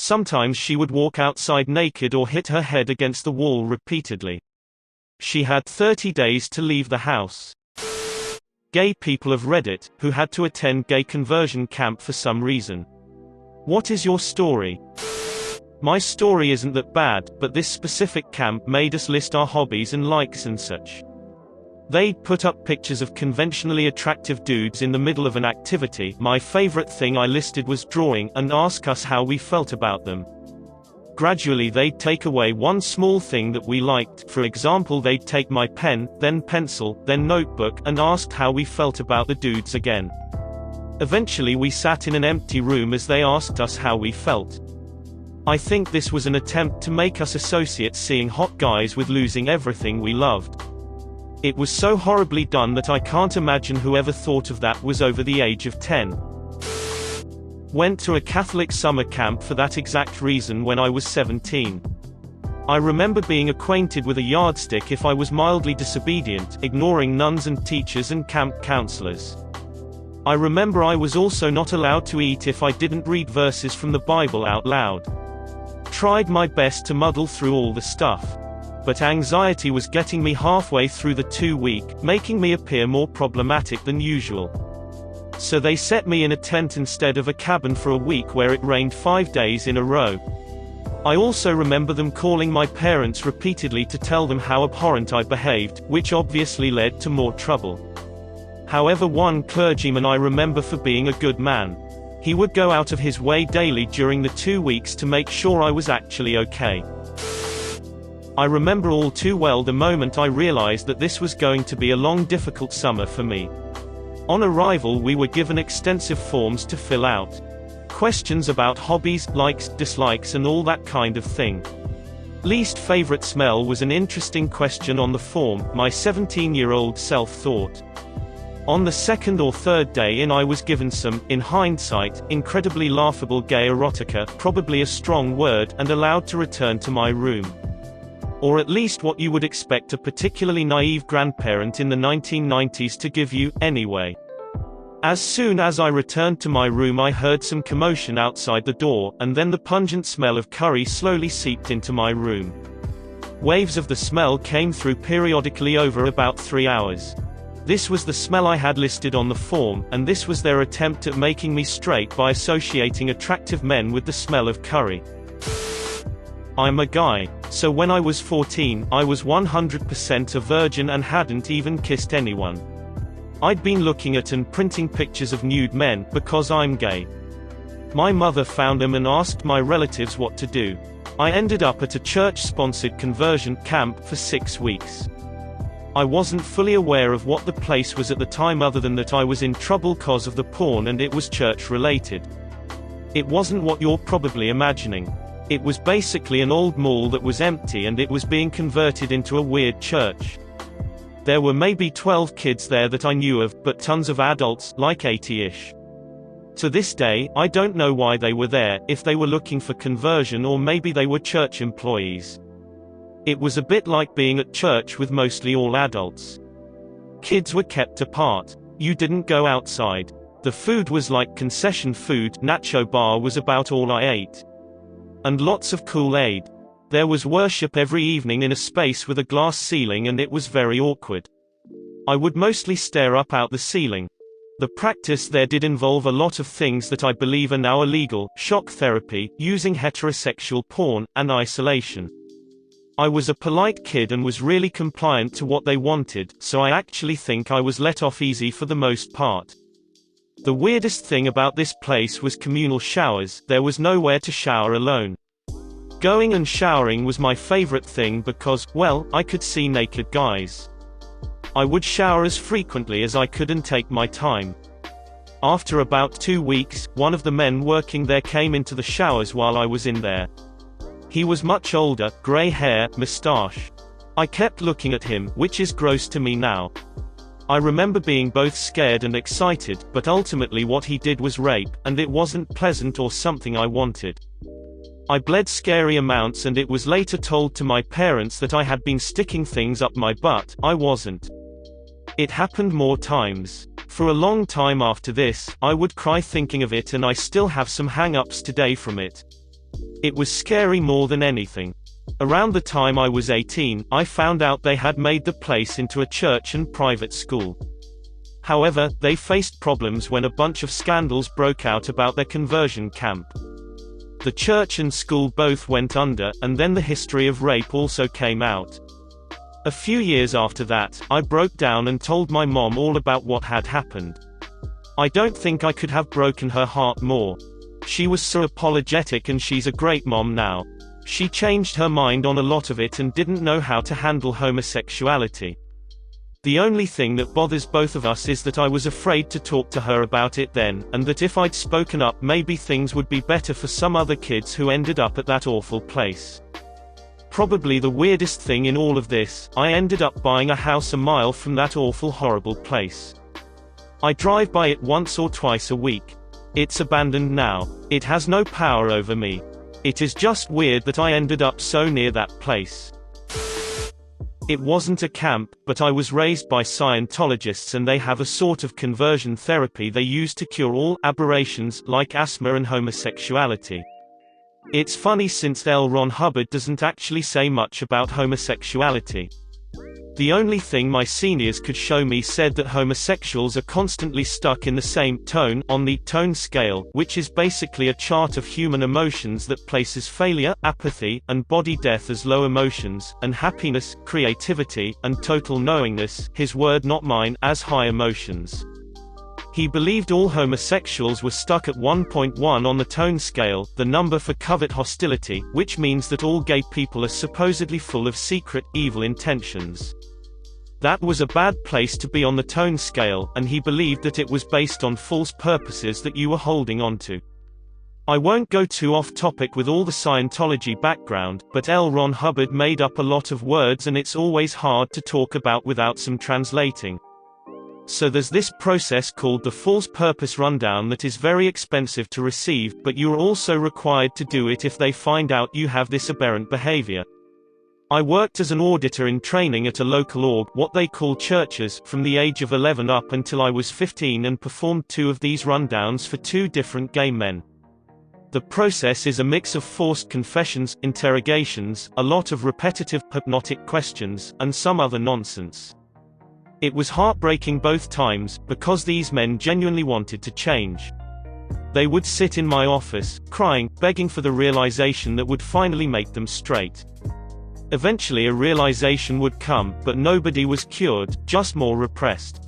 Sometimes she would walk outside naked or hit her head against the wall repeatedly. She had 30 days to leave the house. Gay people of Reddit, who had to attend gay conversion camp for some reason. What is your story? My story isn't that bad, but this specific camp made us list our hobbies and likes and such. They'd put up pictures of conventionally attractive dudes in the middle of an activity. My favorite thing I listed was drawing, and ask us how we felt about them. Gradually they'd take away one small thing that we liked. For example, they'd take my pen, then pencil, then notebook, and asked how we felt about the dudes again. Eventually we sat in an empty room as they asked us how we felt. I think this was an attempt to make us associate seeing hot guys with losing everything we loved. It was so horribly done that I can't imagine whoever thought of that was over the age of 10. Went to a Catholic summer camp for that exact reason when I was 17. I remember being acquainted with a yardstick if I was mildly disobedient, ignoring nuns and teachers and camp counselors. I remember I was also not allowed to eat if I didn't read verses from the Bible out loud. Tried my best to muddle through all the stuff. But anxiety was getting me halfway through the 2-week, making me appear more problematic than usual. So they set me in a tent instead of a cabin for a week where it rained 5 days in a row. I also remember them calling my parents repeatedly to tell them how abhorrent I behaved, which obviously led to more trouble. However, one clergyman I remember for being a good man. He would go out of his way daily during the 2 weeks to make sure I was actually okay. I remember all too well the moment I realized that this was going to be a long, difficult summer for me. On arrival, we were given extensive forms to fill out. Questions about hobbies, likes, dislikes, and all that kind of thing. Least favorite smell was an interesting question on the form, my 17-year-old self thought. On the second or third day in, I was given some, in hindsight, incredibly laughable gay erotica, probably a strong word, and allowed to return to my room. Or at least what you would expect a particularly naive grandparent in the 1990s to give you, anyway. As soon as I returned to my room, I heard some commotion outside the door, and then the pungent smell of curry slowly seeped into my room. Waves of the smell came through periodically over about 3 hours. This was the smell I had listed on the form, and this was their attempt at making me straight by associating attractive men with the smell of curry. I'm a guy. So when I was 14, I was 100% a virgin and hadn't even kissed anyone. I'd been looking at and printing pictures of nude men, because I'm gay. My mother found them and asked my relatives what to do. I ended up at a church-sponsored conversion camp for 6 weeks. I wasn't fully aware of what the place was at the time, other than that I was in trouble cause of the porn and it was church-related. It wasn't what you're probably imagining. It was basically an old mall that was empty and it was being converted into a weird church. There were maybe 12 kids there that I knew of, but tons of adults, like 80-ish. To this day, I don't know why they were there, if they were looking for conversion or maybe they were church employees. It was a bit like being at church with mostly all adults. Kids were kept apart. You didn't go outside. The food was like concession food, nacho bar was about all I ate. And lots of Kool-Aid. There was worship every evening in a space with a glass ceiling and it was very awkward. I would mostly stare up out the ceiling. The practice there did involve a lot of things that I believe are now illegal: shock therapy, using heterosexual porn, and isolation. I was a polite kid and was really compliant to what they wanted, so I actually think I was let off easy for the most part. The weirdest thing about this place was communal showers. There was nowhere to shower alone. Going and showering was my favorite thing because, well, I could see naked guys. I would shower as frequently as I could and take my time. After about 2 weeks, one of the men working there came into the showers while I was in there. He was much older, grey hair, moustache. I kept looking at him, which is gross to me now. I remember being both scared and excited, but ultimately what he did was rape, and it wasn't pleasant or something I wanted. I bled scary amounts and it was later told to my parents that I had been sticking things up my butt. I wasn't. It happened more times. For a long time after this, I would cry thinking of it, and I still have some hang-ups today from it. It was scary more than anything. Around the time I was 18, I found out they had made the place into a church and private school. However, they faced problems when a bunch of scandals broke out about their conversion camp. The church and school both went under, and then the history of rape also came out. A few years after that, I broke down and told my mom all about what had happened. I don't think I could have broken her heart more. She was so apologetic, and she's a great mom now. She changed her mind on a lot of it and didn't know how to handle homosexuality. The only thing that bothers both of us is that I was afraid to talk to her about it then, and that if I'd spoken up maybe things would be better for some other kids who ended up at that awful place. Probably the weirdest thing in all of this, I ended up buying a house a mile from that awful horrible place. I drive by it once or twice a week. It's abandoned now. It has no power over me. It is just weird that I ended up so near that place. It wasn't a camp, but I was raised by Scientologists, and they have a sort of conversion therapy they use to cure all aberrations, like asthma and homosexuality. It's funny since L. Ron Hubbard doesn't actually say much about homosexuality. The only thing my seniors could show me said that homosexuals are constantly stuck in the same tone on the tone scale, which is basically a chart of human emotions that places failure, apathy, and body death as low emotions, and happiness, creativity, and total knowingness, his word not mine, as high emotions. He believed all homosexuals were stuck at 1.1 on the tone scale, the number for covert hostility, which means that all gay people are supposedly full of secret, evil intentions. That was a bad place to be on the tone scale, and he believed that it was based on false purposes that you were holding onto. I won't go too off topic with all the Scientology background, but L. Ron Hubbard made up a lot of words and it's always hard to talk about without some translating. So there's this process called the false purpose rundown that is very expensive to receive, but you are also required to do it if they find out you have this aberrant behavior. I worked as an auditor in training at a local org, what they call churches, from the age of 11 up until I was 15, and performed 2 of these rundowns for 2 different gay men. The process is a mix of forced confessions, interrogations, a lot of repetitive, hypnotic questions, and some other nonsense. It was heartbreaking both times, because these men genuinely wanted to change. They would sit in my office, crying, begging for the realization that would finally make them straight. Eventually a realization would come, but nobody was cured, just more repressed.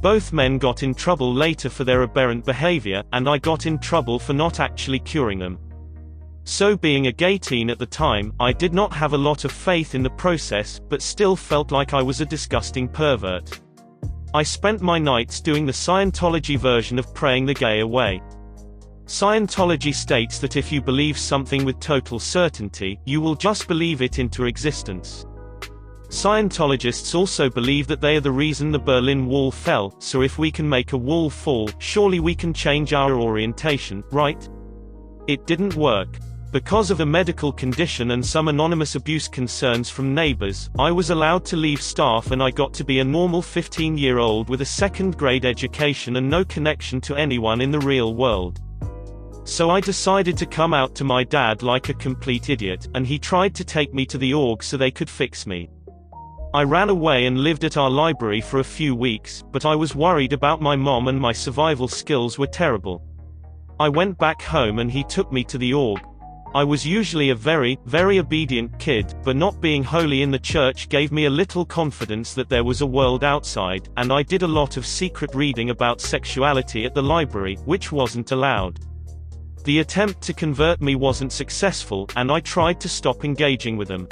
Both men got in trouble later for their aberrant behavior, and I got in trouble for not actually curing them. So being a gay teen at the time, I did not have a lot of faith in the process, but still felt like I was a disgusting pervert. I spent my nights doing the Scientology version of praying the gay away. Scientology states that if you believe something with total certainty, you will just believe it into existence. Scientologists also believe that they are the reason the Berlin Wall fell, so if we can make a wall fall, surely we can change our orientation, right? It didn't work. Because of a medical condition and some anonymous abuse concerns from neighbors, I was allowed to leave staff and I got to be a normal 15-year-old with a second-grade education and no connection to anyone in the real world. So I decided to come out to my dad like a complete idiot, and he tried to take me to the org so they could fix me. I ran away and lived at our library for a few weeks, but I was worried about my mom and my survival skills were terrible. I went back home and he took me to the org. I was usually a very, very obedient kid, but not being holy in the church gave me a little confidence that there was a world outside, and I did a lot of secret reading about sexuality at the library, which wasn't allowed. The attempt to convert me wasn't successful, and I tried to stop engaging with them.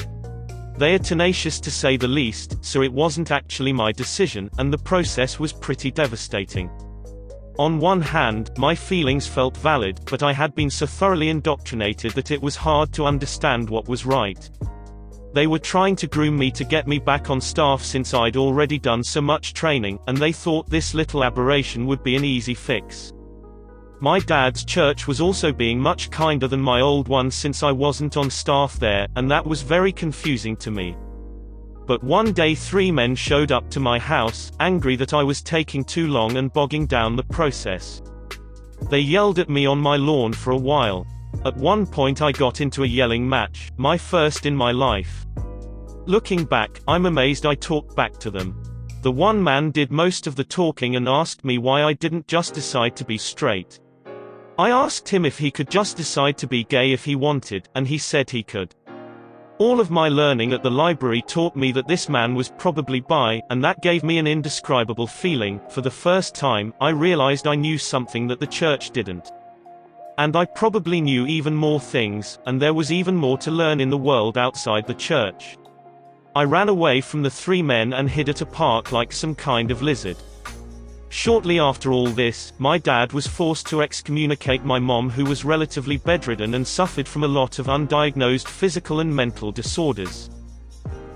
They are tenacious to say the least, so it wasn't actually my decision, and the process was pretty devastating. On one hand, my feelings felt valid, but I had been so thoroughly indoctrinated that it was hard to understand what was right. They were trying to groom me to get me back on staff since I'd already done so much training, and they thought this little aberration would be an easy fix. My dad's church was also being much kinder than my old one since I wasn't on staff there, and that was very confusing to me. But one day 3 men showed up to my house, angry that I was taking too long and bogging down the process. They yelled at me on my lawn for a while. At one point I got into a yelling match, my first in my life. Looking back, I'm amazed I talked back to them. The one man did most of the talking and asked me why I didn't just decide to be straight. I asked him if he could just decide to be gay if he wanted, and he said he could. All of my learning at the library taught me that this man was probably bi, and that gave me an indescribable feeling. For the first time, I realized I knew something that the church didn't. And I probably knew even more things, and there was even more to learn in the world outside the church. I ran away from the three men and hid at a park like some kind of lizard. Shortly after all this, my dad was forced to excommunicate my mom, who was relatively bedridden and suffered from a lot of undiagnosed physical and mental disorders.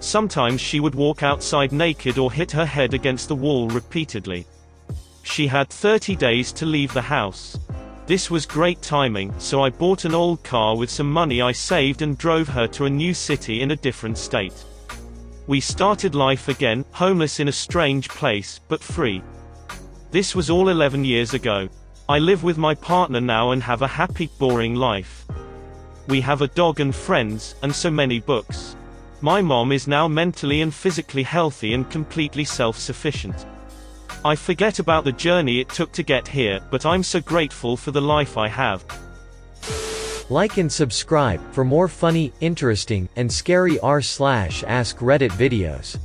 Sometimes she would walk outside naked or hit her head against the wall repeatedly. She had 30 days to leave the house. This was great timing, so I bought an old car with some money I saved and drove her to a new city in a different state. We started life again, homeless in a strange place, but free. This was all 11 years ago. I live with my partner now and have a happy, boring life. We have a dog and friends, and so many books. My mom is now mentally and physically healthy and completely self-sufficient. I forget about the journey it took to get here, but I'm so grateful for the life I have. Like and subscribe for more funny, interesting, and scary r/ask Reddit videos.